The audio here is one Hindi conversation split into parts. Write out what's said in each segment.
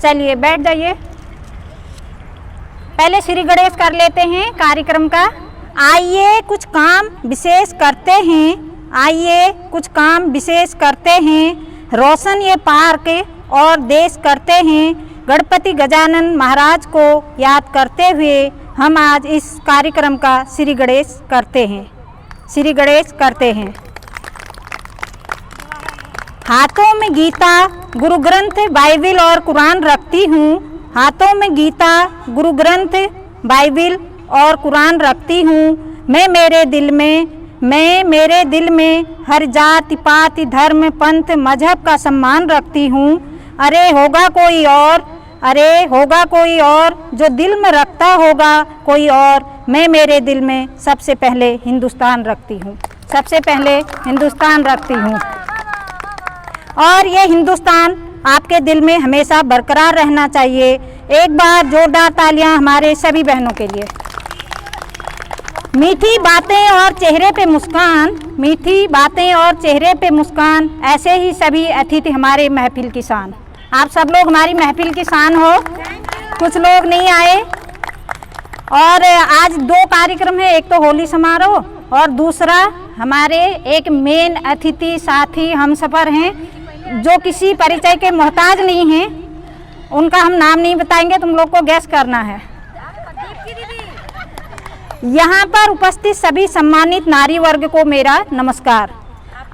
चलिए बैठ जाइए। पहले श्री गणेश कर लेते हैं कार्यक्रम का। आइए कुछ काम विशेष करते हैं, आइए कुछ काम विशेष करते हैं, रोशन ये पार्क और देश करते हैं। गणपति गजानन महाराज को याद करते हुए हम आज इस कार्यक्रम का श्री गणेश करते हैं, श्री गणेश करते हैं। हाथों में गीता, गुरु ग्रंथ, बाइबिल और कुरान रखती हूँ। हाथों में गीता, गुरु ग्रंथ, बाइबिल और कुरान रखती हूँ। मैं मेरे दिल में हर जाति पाति धर्म पंथ मजहब का सम्मान रखती हूँ। अरे होगा कोई और जो दिल में रखता होगा कोई और। मैं मेरे दिल में सबसे पहले हिंदुस्तान रखती हूँ, सबसे पहले हिंदुस्तान रखती हूँ। और ये हिंदुस्तान आपके दिल में हमेशा बरकरार रहना चाहिए। एक बार जोरदार तालियां हमारे सभी बहनों के लिए। मीठी बातें और चेहरे पे मुस्कान, मीठी बातें और चेहरे पे मुस्कान, ऐसे ही सभी अतिथि हमारे महफिल की शान। आप सब लोग हमारी महफिल की शान हो। कुछ लोग नहीं आए और आज दो कार्यक्रम है, एक तो होली समारोह और दूसरा हमारे एक मेन अतिथि साथी हमसफर हैं जो किसी परिचय के मोहताज नहीं हैं। उनका हम नाम नहीं बताएंगे, तुम लोग को गैस करना है। यहाँ पर उपस्थित सभी सम्मानित नारी वर्ग को मेरा नमस्कार।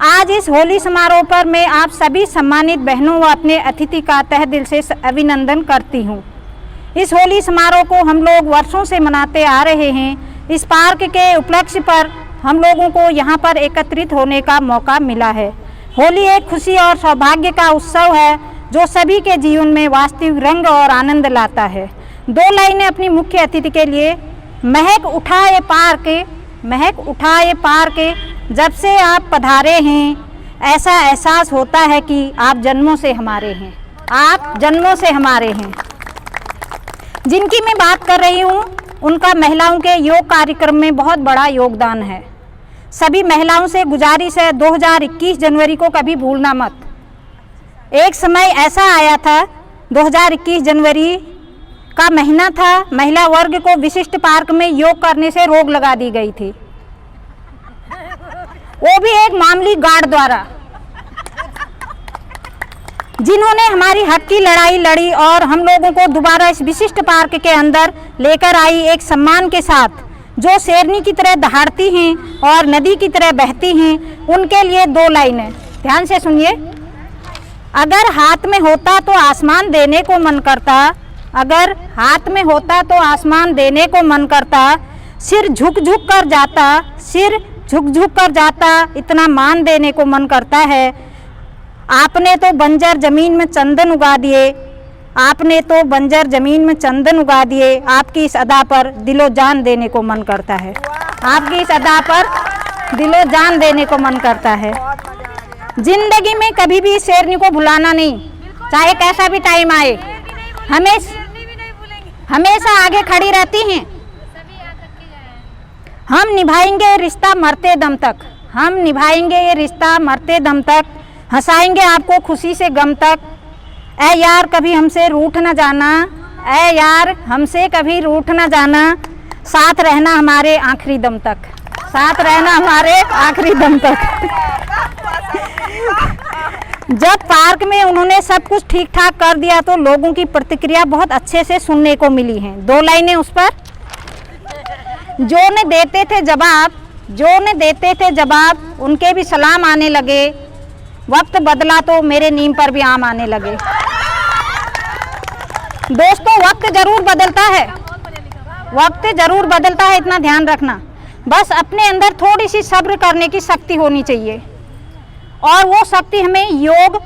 आज इस होली समारोह पर मैं आप सभी सम्मानित बहनों व अपने अतिथि का तहे दिल से अभिनंदन करती हूँ। इस होली समारोह को हम लोग वर्षों से मनाते आ रहे हैं। इस पार्क के उपलक्ष्य पर हम लोगों को यहाँ पर एकत्रित होने का मौका मिला है। होली एक खुशी और सौभाग्य का उत्सव है जो सभी के जीवन में वास्तविक रंग और आनंद लाता है। दो लाइनें अपनी मुख्य अतिथि के लिए। महक उठा ये पार्क, जब से आप पधारे हैं ऐसा एहसास होता है कि आप जन्मों से हमारे हैं, आप जन्मों से हमारे हैं। जिनकी मैं बात कर रही हूँ उनका महिलाओं के योग कार्यक्रम में बहुत बड़ा योगदान है। सभी महिलाओं से गुजारिश है 2021 जनवरी को कभी भूलना मत। एक समय ऐसा आया था 2021 जनवरी का महीना था, महिला वर्ग को विशिष्ट पार्क में योग करने से रोक लगा दी गई थी, वो भी एक मामूली गार्ड द्वारा, जिन्होंने हमारी हक की लड़ाई लड़ी और हम लोगों को दोबारा इस विशिष्ट पार्क के अंदर लेकर आई एक सम्मान के साथ, जो शेरनी की तरह दहाड़ती हैं और नदी की तरह बहती हैं। उनके लिए दो लाइनें ध्यान से सुनिए। अगर हाथ में होता तो आसमान देने को मन करता, अगर हाथ में होता तो आसमान देने को मन करता, सिर झुक झुक कर जाता, इतना मान देने को मन करता है। आपने तो बंजर जमीन में चंदन उगा दिए, आपने तो बंजर जमीन में चंदन उगा दिए। आपकी इस अदा पर दिलो जान देने को मन करता है, आपकी इस अदा पर दिलो जान देने को मन करता है। जिंदगी में कभी भी शेरनी को भुलाना नहीं, चाहे कैसा भी टाइम आए, हमेशा आगे खड़ी रहती हैं। हम निभाएंगे रिश्ता मरते दम तक, हम निभाएंगे ये रिश्ता मरते दम तक, हंसाएंगे आपको खुशी से गम तक। ऐ यार कभी हमसे रूठ न जाना, ऐ यार हमसे कभी रूठ न जाना, साथ रहना हमारे आखिरी दम तक, साथ रहना हमारे आखिरी दम तक। जब पार्क में उन्होंने सब कुछ ठीक ठाक कर दिया तो लोगों की प्रतिक्रिया बहुत अच्छे से सुनने को मिली हैं। दो लाइनें उस पर। जो ने देते थे जवाब उनके भी सलाम आने लगे। वक्त बदला तो मेरे नीम पर भी आम आने लगे। दोस्तों वक्त जरूर बदलता है, वक्त जरूर बदलता है, इतना ध्यान रखना। बस अपने अंदर थोड़ी सी सब्र करने की शक्ति होनी चाहिए और वो शक्ति हमें योग,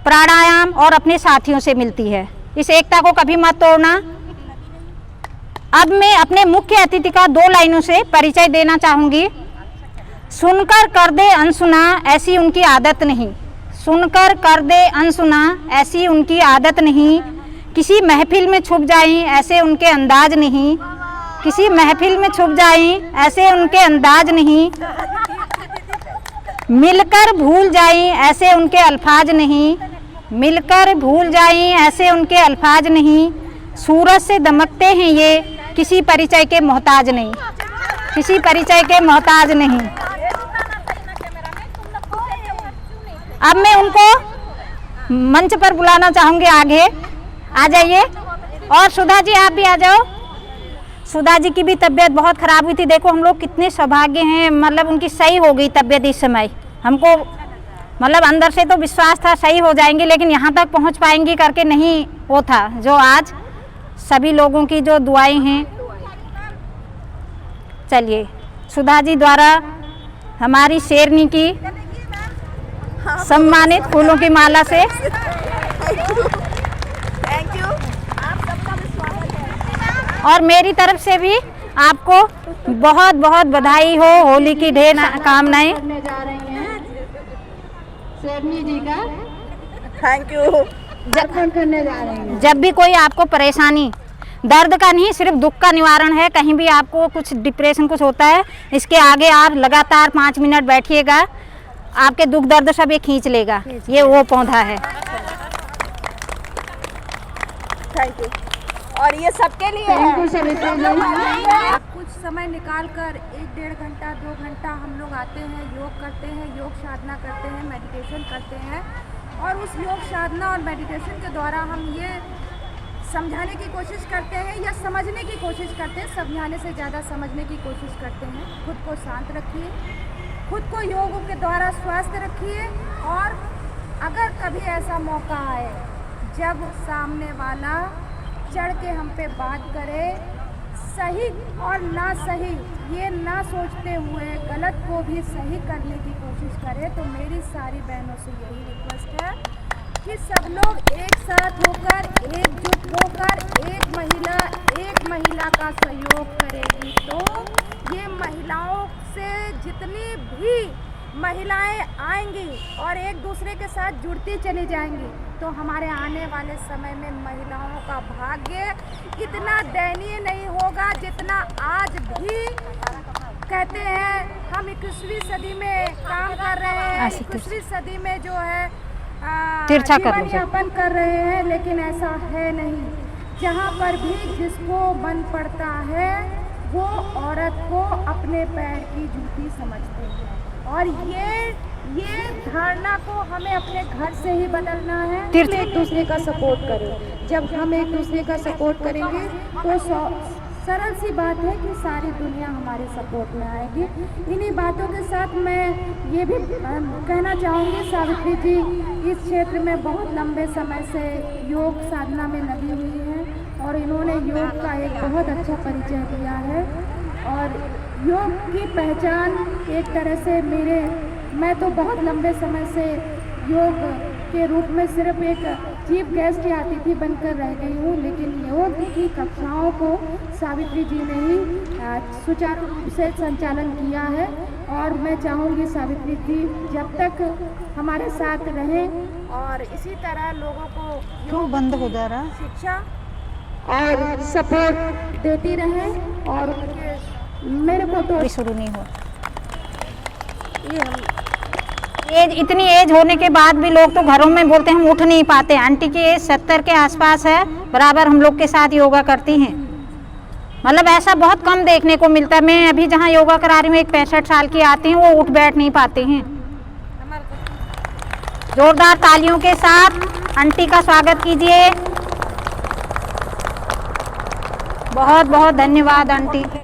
प्राणायाम और अपने साथियों से मिलती है। इस एकता को कभी मत तोड़ना। अब मैं अपने मुख्य अतिथि का दो लाइनों से परिचय देना चाहूँगी। सुनकर कर दे अनसुना ऐसी उनकी आदत नहीं, सुनकर कर दे अनसुना ऐसी उनकी आदत नहीं। किसी महफिल में छुप जाएं ऐसे उनके अंदाज नहीं, किसी महफिल में छुप जाएं ऐसे उनके अंदाज नहीं। मिलकर भूल जाएं ऐसे उनके अल्फाज नहीं, मिलकर भूल जाएं ऐसे उनके अल्फाज नहीं, सूरज से दमकते हैं ये, किसी परिचय के मोहताज नहीं, किसी परिचय के मोहताज नहीं। अब मैं उनको मंच पर बुलाना चाहूँगी, आगे आ जाइए। और सुधा जी आप भी आ जाओ। सुधा जी की भी तबीयत बहुत ख़राब हुई थी। देखो हम लोग कितने सौभाग्य हैं, मतलब उनकी सही हो गई तबीयत इस समय। हमको मतलब अंदर से तो विश्वास था सही हो जाएंगी, लेकिन यहाँ तक पहुँच पाएंगी करके नहीं वो था। जो आज सभी लोगों की जो दुआएं हैं। चलिए सुधा जी द्वारा हमारी शेरनी की सम्मानित फूलों की माला से। Thank you. आप सबका भी स्वागत है। और मेरी तरफ से भी आपको बहुत बहुत बधाई हो, होली की ढेर कामनाएं। जा रही हैं शेरनी जी का थैंक यू। अर्पण करने जा रही हैं। जब भी कोई आपको परेशानी, दर्द का नहीं सिर्फ दुख का निवारण है, कहीं भी आपको कुछ डिप्रेशन कुछ होता है, इसके आगे आप लगातार 5 मिनट बैठिएगा, आपके दुख दर्द सब ये खींच लेगा। ये वो पौधा है। Thank you. और ये सबके लिए है। Thank you Savita ji. कुछ समय निकाल कर 1-1.5 घंटा 2 घंटा हम लोग आते हैं, योग करते हैं, योग साधना करते हैं, मेडिटेशन करते हैं। और उस योग साधना और मेडिटेशन के द्वारा हम ये समझाने की कोशिश करते हैं या समझने की कोशिश करते हैं, समझाने से ज़्यादा समझने की कोशिश करते हैं। खुद को शांत रखिए, खुद को योग के द्वारा स्वस्थ रखिए। और अगर कभी ऐसा मौका आए जब सामने वाला चढ़ के हम पे बात करे, सही और ना सही ये ना सोचते हुए गलत को भी सही करने की कोशिश करे, तो मेरी सारी बहनों से यही रिक्वेस्ट है कि सब लोग एक साथ होकर, एकजुट होकर, एक महिला का सहयोग करेगी तो ये महिलाओं से जितनी भी महिलाएं आएंगी और एक दूसरे के साथ जुड़ती चली जाएंगी, तो हमारे आने वाले समय में महिलाओं का भाग्य इतना दयनीय नहीं होगा जितना आज भी कहते हैं। हम 21वीं सदी में काम कर रहे हैं, 21वीं सदी में जो है जीवन यापन कर रहे हैं, लेकिन ऐसा है नहीं। जहाँ पर भी जिसको मन पड़ता है वो औरत को अपने पैर की जूती समझते हैं। और ये धारणा को हमें अपने घर से ही बदलना है। हम एक दूसरे का सपोर्ट करें। जब हम एक दूसरे का सपोर्ट करेंगे तो सरल सी बात है कि सारी दुनिया हमारे सपोर्ट में आएगी। इन्हीं बातों के साथ मैं ये भी कहना चाहूँगी, सावित्री जी इस क्षेत्र में बहुत लंबे समय से योग साधना में लगी हुई हैं और इन्होंने योग का एक बहुत अच्छा परिचय दिया है। और योग की पहचान एक तरह से मैं तो बहुत लंबे समय से योग के रूप में सिर्फ एक चीफ गेस्ट आती थी बनकर रह गई हूँ, लेकिन योग की कक्षाओं को सावित्री जी ने ही सुचारू रूप से संचालन किया है। और मैं चाहूँगी सावित्री जी जब तक हमारे साथ रहें और इसी तरह लोगों को क्यों बंद हो जा रहा, शिक्षा और सपोर्ट देती रहें। और मेरे को तो शुरू नहीं हो। एज इतनी एज होने के बाद भी लोग तो घरों में बोलते हैं हम उठ नहीं पाते। आंटी की एज 70 के आसपास है, बराबर हम लोग के साथ योगा करती हैं। मतलब ऐसा बहुत कम देखने को मिलता है। मैं अभी जहाँ योगा करा रही हूँ एक 65 साल की आती हैं, वो उठ बैठ नहीं पाते हैं। जोरदार तालियों के साथ आंटी का स्वागत कीजिए। बहुत बहुत धन्यवाद आंटी।